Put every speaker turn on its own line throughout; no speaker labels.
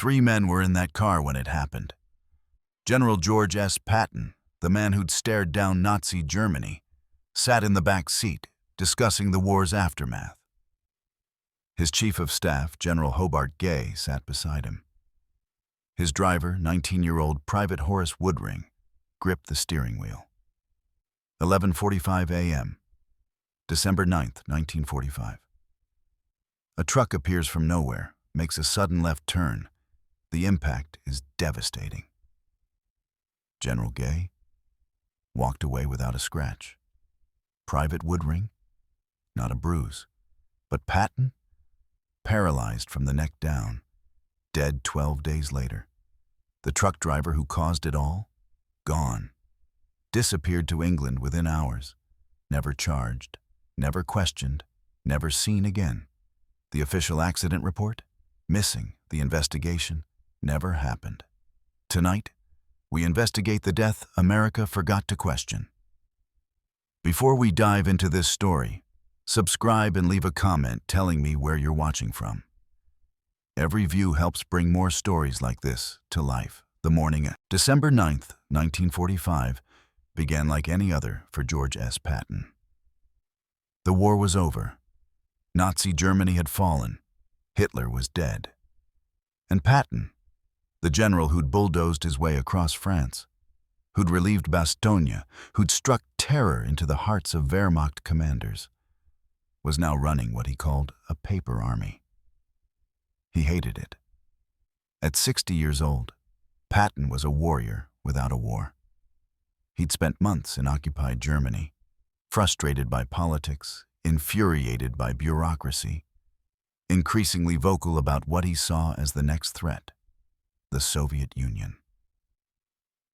Three men were in that car when it happened. General George S. Patton, the man who'd stared down Nazi Germany, sat in the back seat, discussing the war's aftermath. His chief of staff, General Hap Gay, sat beside him. His driver, 19-year-old Private Horace Woodring, gripped the steering wheel. 11:45 a.m., December 9th, 1945. A truck appears from nowhere, makes a sudden left turn. The impact is devastating. General Gay walked away without a scratch. Private Woodring, not a bruise. But Patton, paralyzed from the neck down, dead 12 days later. The truck driver who caused it all, gone. Disappeared to England within hours. Never charged, never questioned, never seen again. The official accident report? Missing. The investigation? Never happened. Tonight, we investigate the death America forgot to question. Before we dive into this story, subscribe and leave a comment telling me where you're watching from. Every view helps bring more stories like this to life. The morning of December 9th, 1945, began like any other for George S. Patton. The war was over. Nazi Germany had fallen. Hitler was dead. And Patton, the general who'd bulldozed his way across France, who'd relieved Bastogne, who'd struck terror into the hearts of Wehrmacht commanders, was now running what he called a paper army. He hated it. At 60 years old, Patton was a warrior without a war. He'd spent months in occupied Germany, frustrated by politics, infuriated by bureaucracy, increasingly vocal about what he saw as the next threat, the Soviet Union.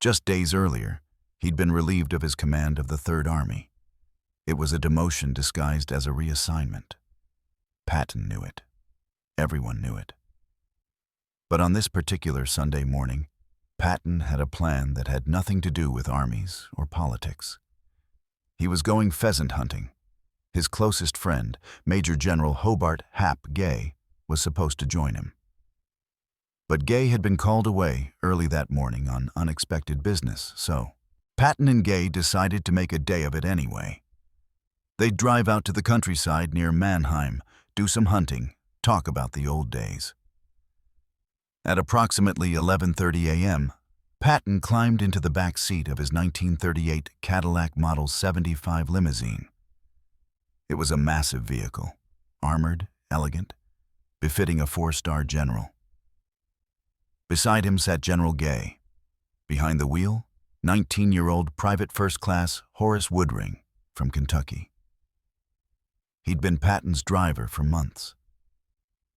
Just days earlier, he'd been relieved of his command of the Third Army. It was a demotion disguised as a reassignment. Patton knew it. Everyone knew it. But on this particular Sunday morning, Patton had a plan that had nothing to do with armies or politics. He was going pheasant hunting. His closest friend, Major General Hap Gay, was supposed to join him. But Gay had been called away early that morning on unexpected business, so Patton and Gay decided to make a day of it anyway. They'd drive out to the countryside near Mannheim, do some hunting, talk about the old days. At approximately 11:30 a.m., Patton climbed into the back seat of his 1938 Cadillac Model 75 limousine. It was a massive vehicle, armored, elegant, befitting a four-star general. Beside him sat General Gay. Behind the wheel, 19-year-old Private First Class Horace Woodring from Kentucky. He'd been Patton's driver for months.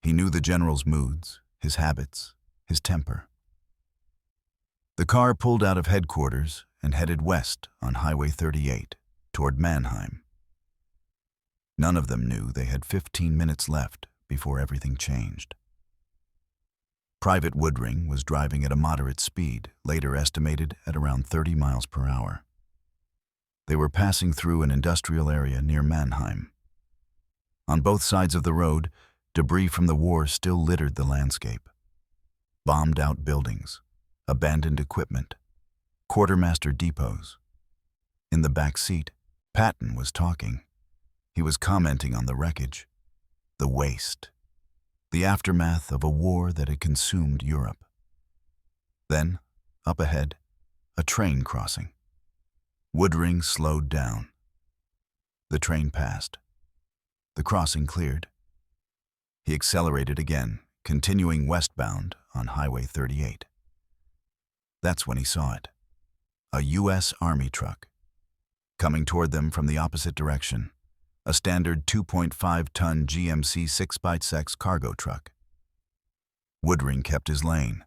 He knew the general's moods, his habits, his temper. The car pulled out of headquarters and headed west on Highway 38 toward Mannheim. None of them knew they had 15 minutes left before everything changed. Private Woodring was driving at a moderate speed, later estimated at around 30 miles per hour. They were passing through an industrial area near Mannheim. On both sides of the road, debris from the war still littered the landscape. Bombed-out buildings, abandoned equipment, quartermaster depots. In the back seat, Patton was talking. He was commenting on the wreckage, the waste, the aftermath of a war that had consumed Europe. Then, up ahead, a train crossing. Woodring slowed down. The train passed. The crossing cleared. He accelerated again, continuing westbound on Highway 38. That's when he saw it. A U.S. Army truck. Coming toward them from the opposite direction. A standard 2.5-ton GMC 6x6 cargo truck. Woodring kept his lane.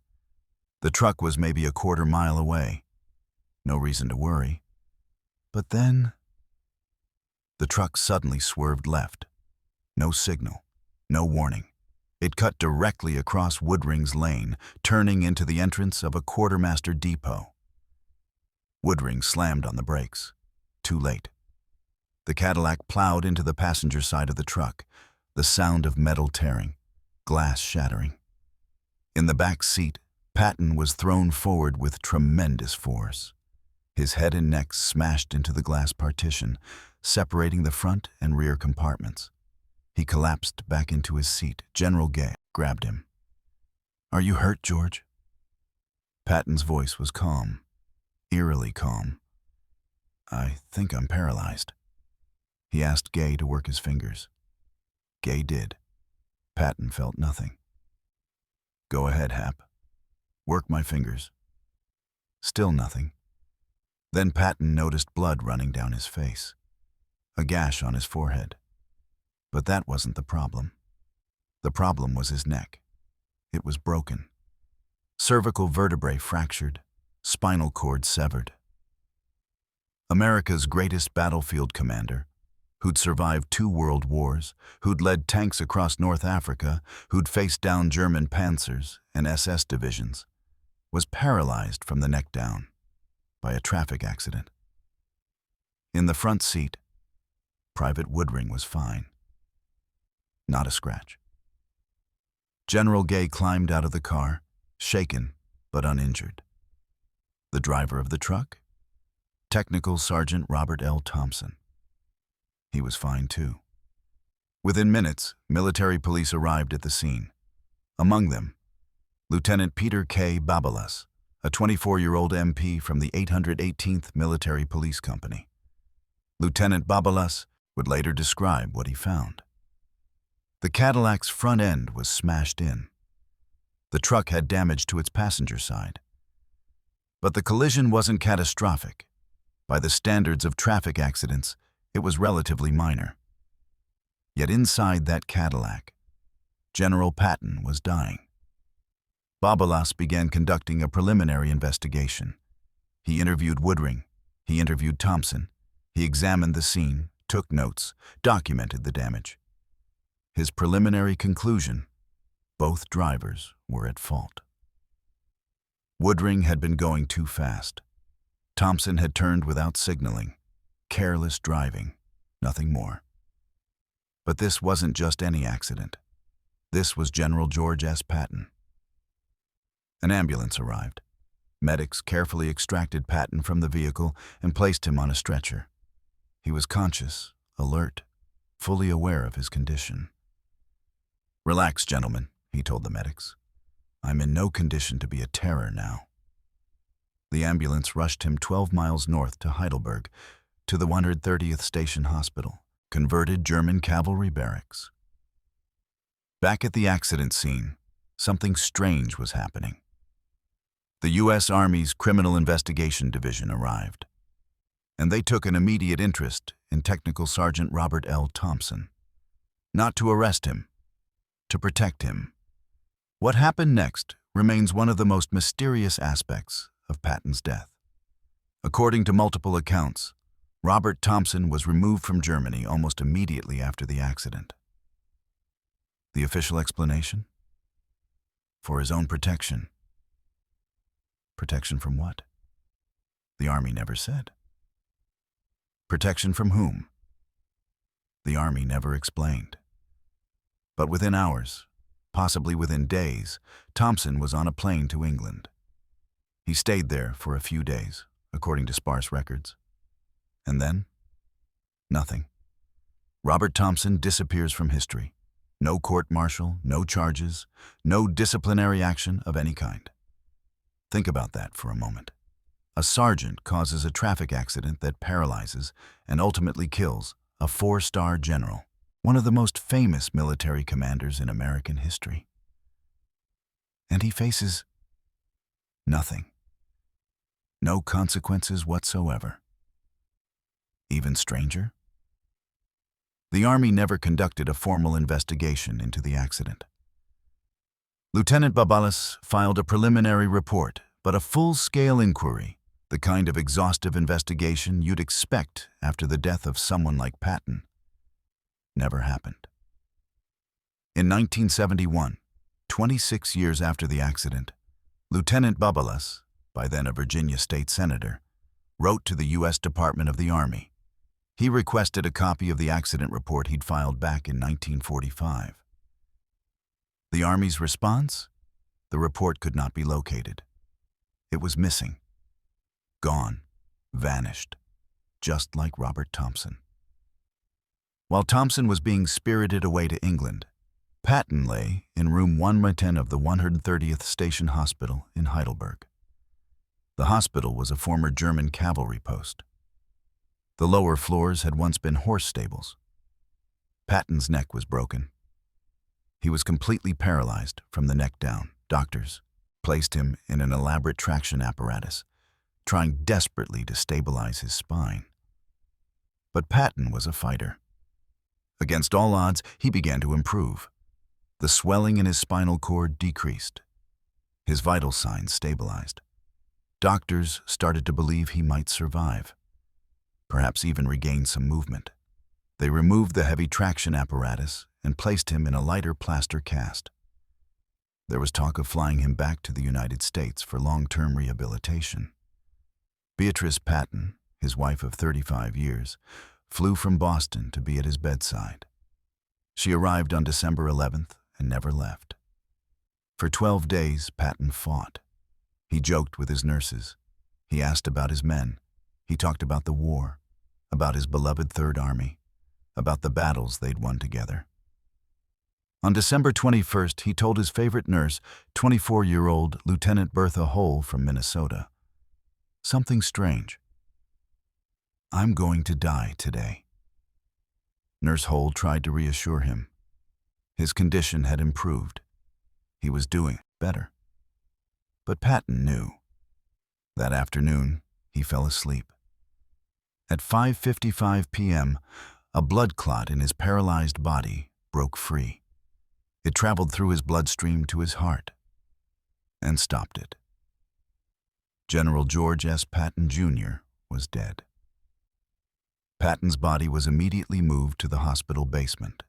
The truck was maybe a quarter mile away. No reason to worry. But then, the truck suddenly swerved left. No signal, no warning. It cut directly across Woodring's lane, turning into the entrance of a quartermaster depot. Woodring slammed on the brakes. Too late. The Cadillac plowed into the passenger side of the truck, the sound of metal tearing, glass shattering. In the back seat, Patton was thrown forward with tremendous force. His head and neck smashed into the glass partition, separating the front and rear compartments. He collapsed back into his seat. General Gay grabbed him. "Are you hurt, George?" Patton's voice was calm, eerily calm. "I think I'm paralyzed." He asked Gay to work his fingers. Gay did. Patton felt nothing. "Go ahead, Hap. Work my fingers." Still nothing. Then Patton noticed blood running down his face, a gash on his forehead. But that wasn't the problem. The problem was his neck. It was broken. Cervical vertebrae fractured, spinal cord severed. America's greatest battlefield commander, who'd survived 2 world wars, who'd led tanks across North Africa, who'd faced down German panzers and SS divisions, was paralyzed from the neck down by a traffic accident. In the front seat, Private Woodring was fine. Not a scratch. General Gay climbed out of the car, shaken but uninjured. The driver of the truck? Technical Sergeant Robert L. Thompson. He was fine too. Within minutes, military police arrived at the scene. Among them, Lieutenant Peter K. Babalas, a 24-year-old MP from the 818th Military Police Company. Lieutenant Babalas would later describe what he found. The Cadillac's front end was smashed in. The truck had damage to its passenger side. But the collision wasn't catastrophic. By the standards of traffic accidents, it was relatively minor. Yet inside that Cadillac, General Patton was dying. Babalas began conducting a preliminary investigation. He interviewed Woodring. He interviewed Thompson. He examined the scene, took notes, documented the damage. His preliminary conclusion: both drivers were at fault. Woodring had been going too fast. Thompson had turned without signaling. Careless driving, nothing more. But this wasn't just any accident. This was General George S. Patton. An ambulance arrived. Medics carefully extracted Patton from the vehicle and placed him on a stretcher. He was conscious, alert, fully aware of his condition. "Relax, gentlemen," he told the medics. "I'm in no condition to be a terror now." The ambulance rushed him 12 miles north to Heidelberg, to the 130th Station Hospital, converted German cavalry barracks. Back at the accident scene, something strange was happening. The U.S. Army's Criminal Investigation Division arrived, and they took an immediate interest in Technical Sergeant Robert L. Thompson. Not to arrest him, to protect him. What happened next remains one of the most mysterious aspects of Patton's death. According to multiple accounts, Robert Thompson was removed from Germany almost immediately after the accident. The official explanation? For his own protection. Protection from what? The Army never said. Protection from whom? The Army never explained. But within hours, possibly within days, Thompson was on a plane to England. He stayed there for a few days, according to sparse records. And then, nothing. Robert Thompson disappears from history. No court-martial, no charges, no disciplinary action of any kind. Think about that for a moment. A sergeant causes a traffic accident that paralyzes and ultimately kills a 4-star general, one of the most famous military commanders in American history. And he faces nothing. No consequences whatsoever. Even stranger? The Army never conducted a formal investigation into the accident. Lieutenant Babalas filed a preliminary report, but a full-scale inquiry, the kind of exhaustive investigation you'd expect after the death of someone like Patton, never happened. In 1971, 26 years after the accident, Lieutenant Babalas, by then a Virginia state senator, wrote to the U.S. Department of the Army. He requested a copy of the accident report he'd filed back in 1945. The Army's response? the report could not be located. It was missing. Gone. Vanished. Just like Robert Thompson. While Thompson was being spirited away to England, Patton lay in room 110 of the 130th Station Hospital in Heidelberg. The hospital was a former German cavalry post. The lower floors had once been horse stables. Patton's neck was broken. He was completely paralyzed from the neck down. Doctors placed him in an elaborate traction apparatus, trying desperately to stabilize his spine. But Patton was a fighter. Against all odds, he began to improve. The swelling in his spinal cord decreased. His vital signs stabilized. Doctors started to believe he might survive, perhaps even regain some movement. They removed the heavy traction apparatus and placed him in a lighter plaster cast. There was talk of flying him back to the United States for long-term rehabilitation. Beatrice Patton, his wife of 35 years, flew from Boston to be at his bedside. She arrived on December 11th and never left. For 12 days, Patton fought. He joked with his nurses. He asked about his men. He talked about the war, about his beloved Third Army, about the battles they'd won together. On December 21st, he told his favorite nurse, 24-year-old Lieutenant Bertha Hole from Minnesota, something strange. "I'm going to die today." Nurse Hole tried to reassure him. His condition had improved. He was doing better. But Patton knew. That afternoon, he fell asleep. At 5:55 p.m., a blood clot in his paralyzed body broke free. It traveled through his bloodstream to his heart and stopped it. General George S. Patton, Jr. was dead. Patton's body was immediately moved to the hospital basement,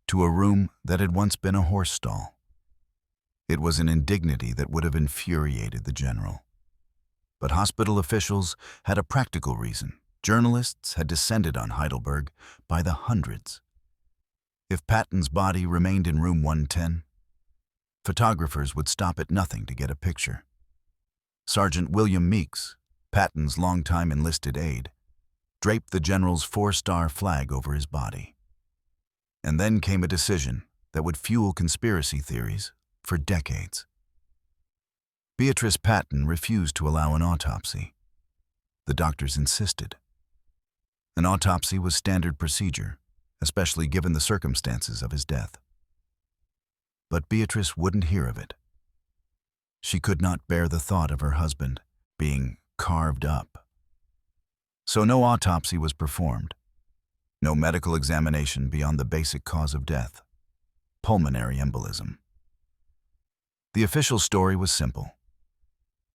to a room that had once been a horse stall. It was an indignity that would have infuriated the general. But hospital officials had a practical reason. Journalists had descended on Heidelberg by the hundreds. If Patton's body remained in room 110, photographers would stop at nothing to get a picture. Sergeant William Meeks, Patton's longtime enlisted aide, draped the general's 4-star flag over his body. And then came a decision that would fuel conspiracy theories for decades. Beatrice Patton refused to allow an autopsy. The doctors insisted. An autopsy was standard procedure, especially given the circumstances of his death. But Beatrice wouldn't hear of it. She could not bear the thought of her husband being carved up. So no autopsy was performed. No medical examination beyond the basic cause of death: pulmonary embolism. The official story was simple.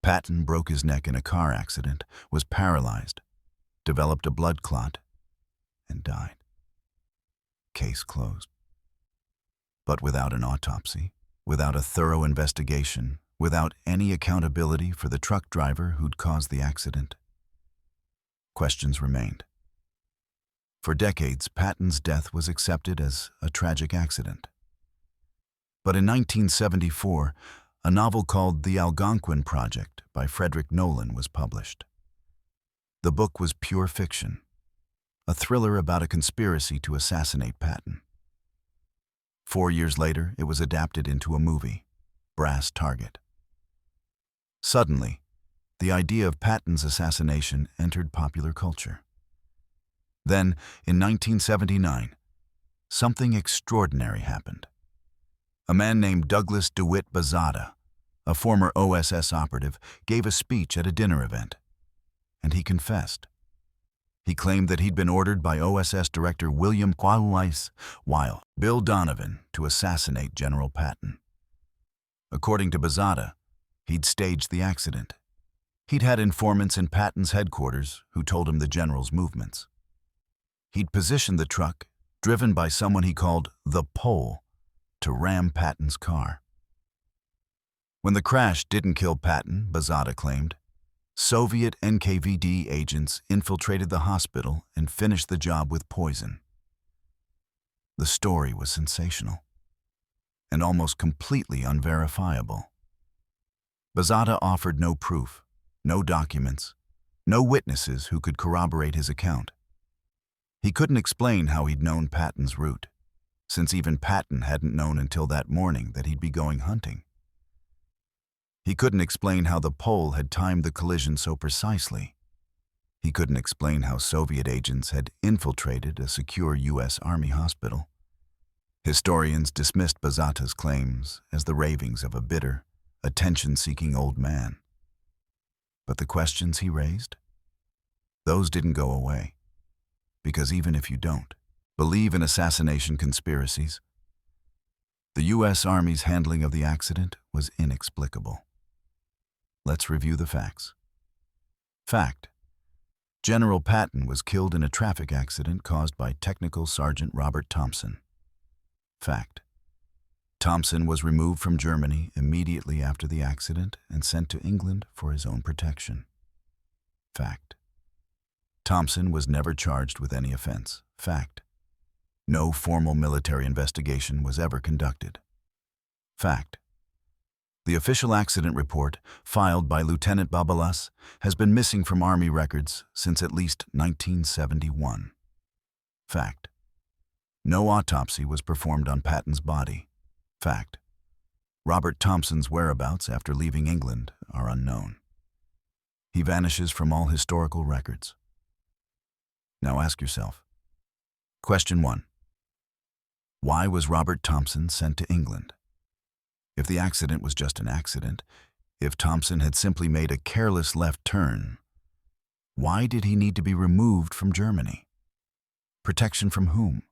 Patton broke his neck in a car accident, was paralyzed, developed a blood clot, and died. Case closed. But without an autopsy, without a thorough investigation, without any accountability for the truck driver who'd caused the accident, questions remained. For decades, Patton's death was accepted as a tragic accident. But in 1974, a novel called The Algonquin Project by Frederick Nolan was published. The book was pure fiction, a thriller about a conspiracy to assassinate Patton. 4 years later, it was adapted into a movie, Brass Target. Suddenly, the idea of Patton's assassination entered popular culture. Then, in 1979, something extraordinary happened. A man named Douglas DeWitt Bazada, a former OSS operative, gave a speech at a dinner event, and he confessed. He claimed that he'd been ordered by OSS Director William WWII, Bill Donovan, to assassinate General Patton. According to Bazada, he'd staged the accident. He'd had informants in Patton's headquarters who told him the general's movements. He'd positioned the truck, driven by someone he called the Pole, to ram Patton's car. When the crash didn't kill Patton, Bazada claimed, Soviet NKVD agents infiltrated the hospital and finished the job with poison. The story was sensational and almost completely unverifiable. Bazata offered no proof, no documents, no witnesses who could corroborate his account. He couldn't explain how he'd known Patton's route, since even Patton hadn't known until that morning that he'd be going hunting. He couldn't explain how the Pole had timed the collision so precisely. He couldn't explain how Soviet agents had infiltrated a secure U.S. Army hospital. Historians dismissed Bazata's claims as the ravings of a bitter, attention-seeking old man. But the questions he raised? Those didn't go away. Because even if you don't believe in assassination conspiracies, the U.S. Army's handling of the accident was inexplicable. Let's review the facts. Fact: General Patton was killed in a traffic accident caused by Technical Sergeant Robert Thompson. Fact: Thompson was removed from Germany immediately after the accident and sent to England for his own protection. Fact: Thompson was never charged with any offense. Fact: no formal military investigation was ever conducted. Fact: the official accident report, filed by Lieutenant Babalas, has been missing from Army records since at least 1971. Fact: no autopsy was performed on Patton's body. Fact: Robert Thompson's whereabouts after leaving England are unknown. He vanishes from all historical records. Now ask yourself. Question 1. Why was Robert Thompson sent to England? If the accident was just an accident, if Thompson had simply made a careless left turn, why did he need to be removed from Germany? Protection from whom?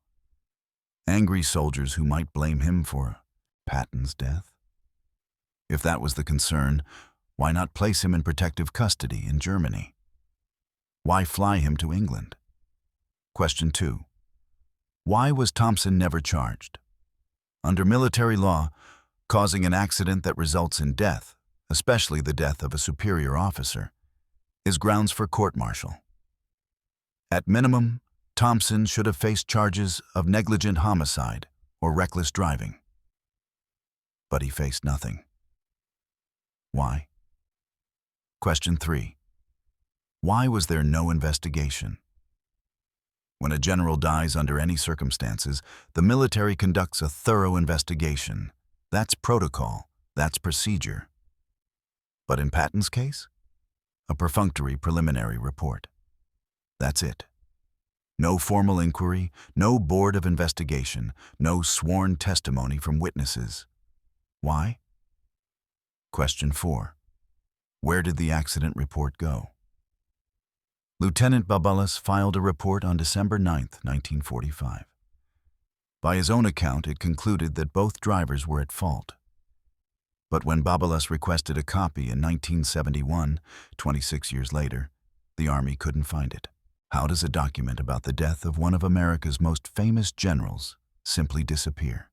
Angry soldiers who might blame him for Patton's death? If that was the concern, why not place him in protective custody in Germany? Why fly him to England? Question 2. Why was Thompson never charged? Under military law, causing an accident that results in death, especially the death of a superior officer, is grounds for court-martial. At minimum, Thompson should have faced charges of negligent homicide or reckless driving. But he faced nothing. Why? Question 3. Why was there no investigation? When a general dies under any circumstances, the military conducts a thorough investigation. That's protocol. That's procedure. But in Patton's case, a perfunctory preliminary report. That's it. No formal inquiry, no board of investigation, no sworn testimony from witnesses. Why? Question 4. Where did the accident report go? Lieutenant Babalas filed a report on December 9, 1945. By his own account, it concluded that both drivers were at fault. But when Babalas requested a copy in 1971, 26 years later, the Army couldn't find it. How does a document about the death of one of America's most famous generals simply disappear?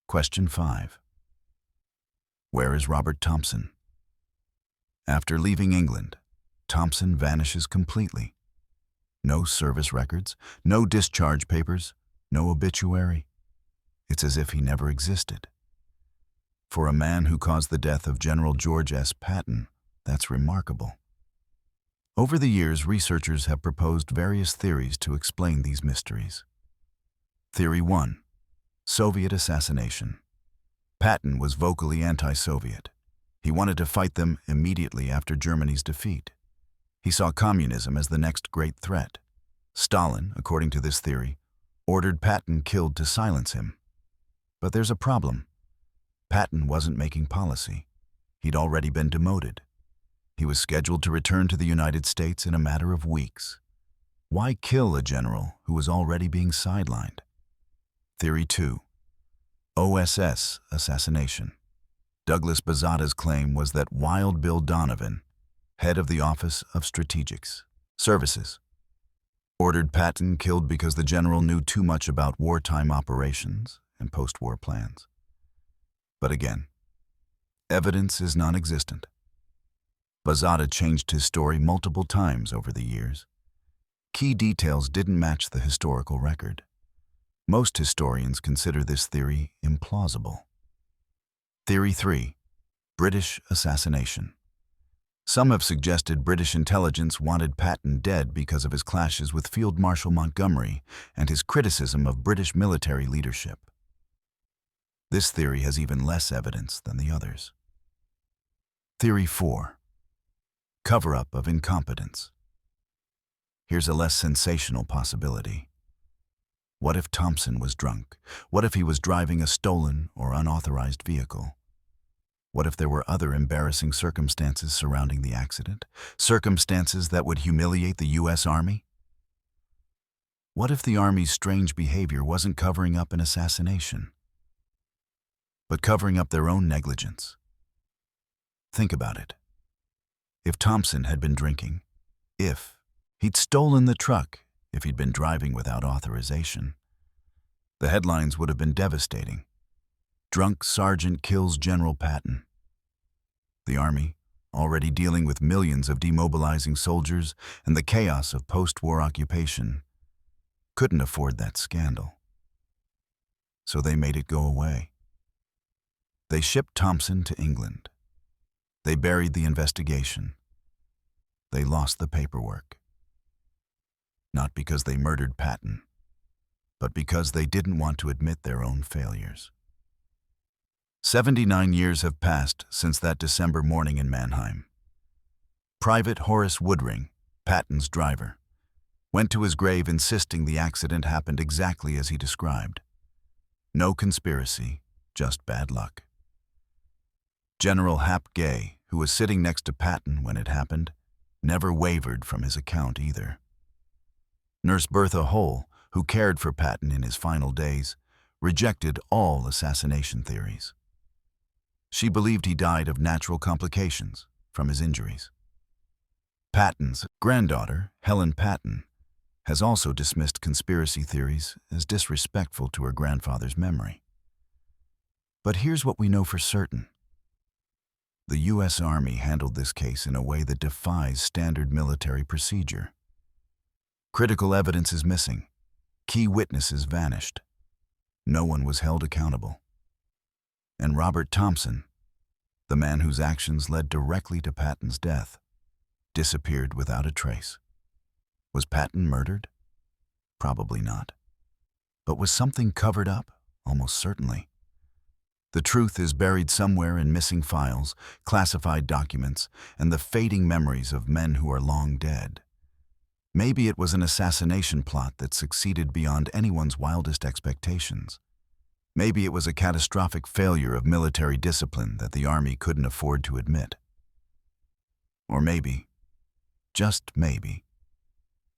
Question 5. Where is Robert Thompson? After leaving England, Thompson vanishes completely. No service records, no discharge papers, no obituary. It's as if he never existed. For a man who caused the death of General George S. Patton, that's remarkable. Over the years, researchers have proposed various theories to explain these mysteries. Theory 1. Soviet assassination. Patton was vocally anti-Soviet. He wanted to fight them immediately after Germany's defeat. He saw communism as the next great threat. Stalin, according to this theory, ordered Patton killed to silence him. But there's a problem. Patton wasn't making policy. He'd already been demoted. He was scheduled to return to the United States in a matter of weeks. Why kill a general who was already being sidelined? Theory 2. OSS assassination. Douglas Bazata's claim was that Wild Bill Donovan, head of the Office of Strategics Services, ordered Patton killed because the general knew too much about wartime operations and post-war plans. But again, evidence is non-existent. Bazata changed his story multiple times over the years. Key details didn't match the historical record. Most historians consider this theory implausible. Theory 3. British assassination. Some have suggested British intelligence wanted Patton dead because of his clashes with Field Marshal Montgomery and his criticism of British military leadership. This theory has even less evidence than the others. Theory 4. Cover-up of incompetence. Here's a less sensational possibility. What if Thompson was drunk? What if he was driving a stolen or unauthorized vehicle? What if there were other embarrassing circumstances surrounding the accident? Circumstances that would humiliate the U.S. Army? What if the Army's strange behavior wasn't covering up an assassination, but covering up their own negligence? Think about it. If Thompson had been drinking, if he'd stolen the truck, if he'd been driving without authorization, the headlines would have been devastating. Drunk Sergeant kills General Patton. The Army, already dealing with millions of demobilizing soldiers and the chaos of post-war occupation, couldn't afford that scandal. So they made it go away. They shipped Thompson to England. They buried the investigation. They lost the paperwork. Not because they murdered Patton, but because they didn't want to admit their own failures. 79 years have passed since that December morning in Mannheim. Private Horace Woodring, Patton's driver, went to his grave insisting the accident happened exactly as he described. No conspiracy, just bad luck. General Hap Gay, who was sitting next to Patton when it happened, never wavered from his account either. Nurse Bertha Hole, who cared for Patton in his final days, rejected all assassination theories. She believed he died of natural complications from his injuries. Patton's granddaughter, Helen Patton, has also dismissed conspiracy theories as disrespectful to her grandfather's memory. But here's what we know for certain. The U.S. Army handled this case in a way that defies standard military procedure. Critical evidence is missing. Key witnesses vanished. No one was held accountable. And Robert Thompson, the man whose actions led directly to Patton's death, disappeared without a trace. Was Patton murdered? Probably not. But was something covered up? Almost certainly. The truth is buried somewhere in missing files, classified documents, and the fading memories of men who are long dead. Maybe it was an assassination plot that succeeded beyond anyone's wildest expectations. Maybe it was a catastrophic failure of military discipline that the Army couldn't afford to admit. Or maybe, just maybe,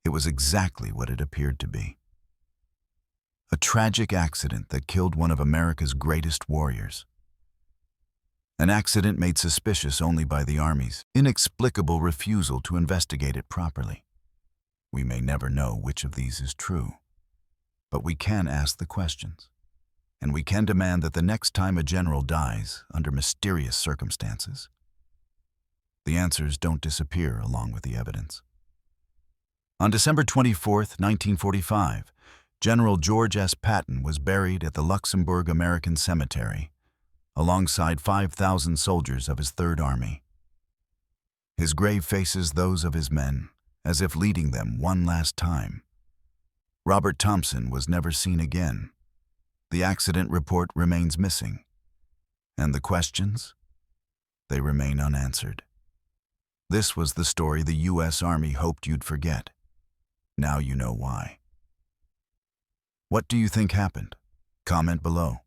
it was exactly what it appeared to be. A tragic accident that killed one of America's greatest warriors. An accident made suspicious only by the Army's inexplicable refusal to investigate it properly. We may never know which of these is true, but we can ask the questions, and we can demand that the next time a general dies under mysterious circumstances, the answers don't disappear along with the evidence. On December 24, 1945, General George S. Patton was buried at the Luxembourg American Cemetery, alongside 5,000 soldiers of his Third Army. His grave faces those of his men, as if leading them one last time. Robert Thompson was never seen again. The accident report remains missing. And the questions? They remain unanswered. This was the story the U.S. Army hoped you'd forget. Now you know why. What do you think happened? Comment below.